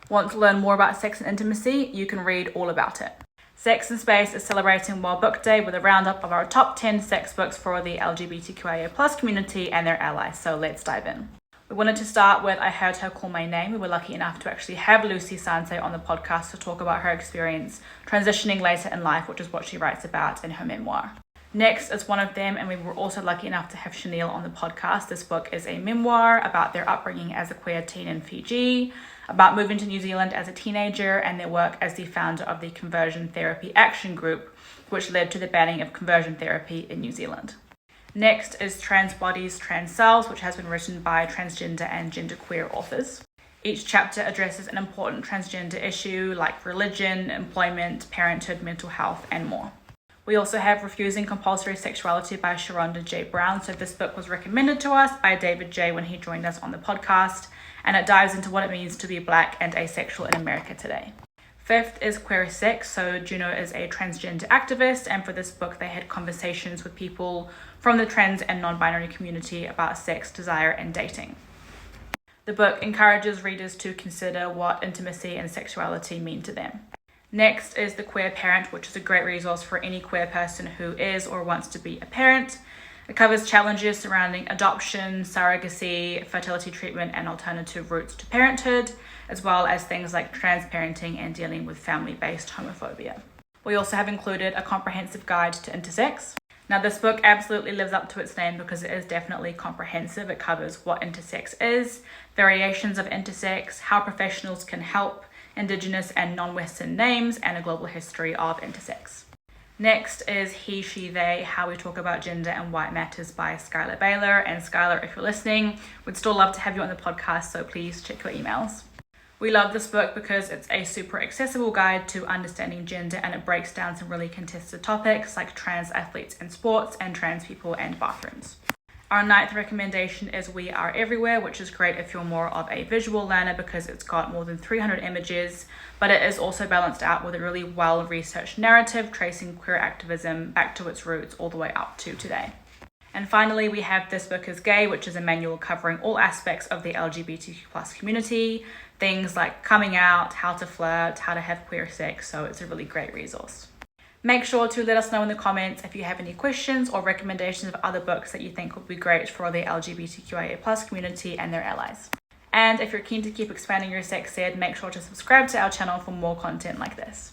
Want to learn more about sex and intimacy? You can read all about it. Sex in Space is celebrating World Book Day with a roundup of our top 10 sex books for the LGBTQIA+ community and their allies, so let's dive in. We wanted to start with I Heard Her Call My Name. We were lucky enough to actually have Lucy Sante on the podcast to talk about her experience transitioning later in life, which is what she writes about in her memoir. Next is One of Them, and we were also lucky enough to have Shaneel on the podcast. This book is a memoir about their upbringing as a queer teen in Fiji, about moving to New Zealand as a teenager, and their work as the founder of the Conversion Therapy Action Group, which led to the banning of conversion therapy in New Zealand. Next is Trans Bodies, Trans Selves, which has been written by transgender and genderqueer authors. Each chapter addresses an important transgender issue like religion, employment, parenthood, mental health, and more. We also have Refusing Compulsory Sexuality by Sherronda J. Brown. So this book was recommended to us by David J. when he joined us on the podcast, and it dives into what it means to be Black and asexual in America today. Fifth is Queer Sex. So Juno is a transgender activist, and for this book they had conversations with people from the trans and non-binary community about sex, desire, and dating. The book encourages readers to consider what intimacy and sexuality mean to them. Next is The Queer Parent, which is a great resource for any queer person who is or wants to be a parent. It covers challenges surrounding adoption, surrogacy, fertility treatment, and alternative routes to parenthood, as well as things like trans parenting and dealing with family-based homophobia. We also have included a comprehensive guide to intersex. Now, this book absolutely lives up to its name because it is definitely comprehensive. It covers what intersex is, variations of intersex, how professionals can help, Indigenous and non-Western names, and a global history of intersex. Next is He, She, They, How We Talk About Gender and Why It Matters by Schuyler Bailar. And Schuyler, if you're listening, we'd still love to have you on the podcast, so please check your emails. We love this book because it's a super accessible guide to understanding gender, and it breaks down some really contested topics like trans athletes in sports and trans people and bathrooms. Our ninth recommendation is We Are Everywhere, which is great if you're more of a visual learner because it's got more than 300 images, but it is also balanced out with a really well-researched narrative tracing queer activism back to its roots all the way up to today. And finally, we have This Book is Gay, which is a manual covering all aspects of the LGBTQ+ community, things like coming out, how to flirt, how to have queer sex, so it's a really great resource. Make sure to let us know in the comments if you have any questions or recommendations of other books that you think would be great for the LGBTQIA+ community and their allies. And if you're keen to keep expanding your sex ed, make sure to subscribe to our channel for more content like this.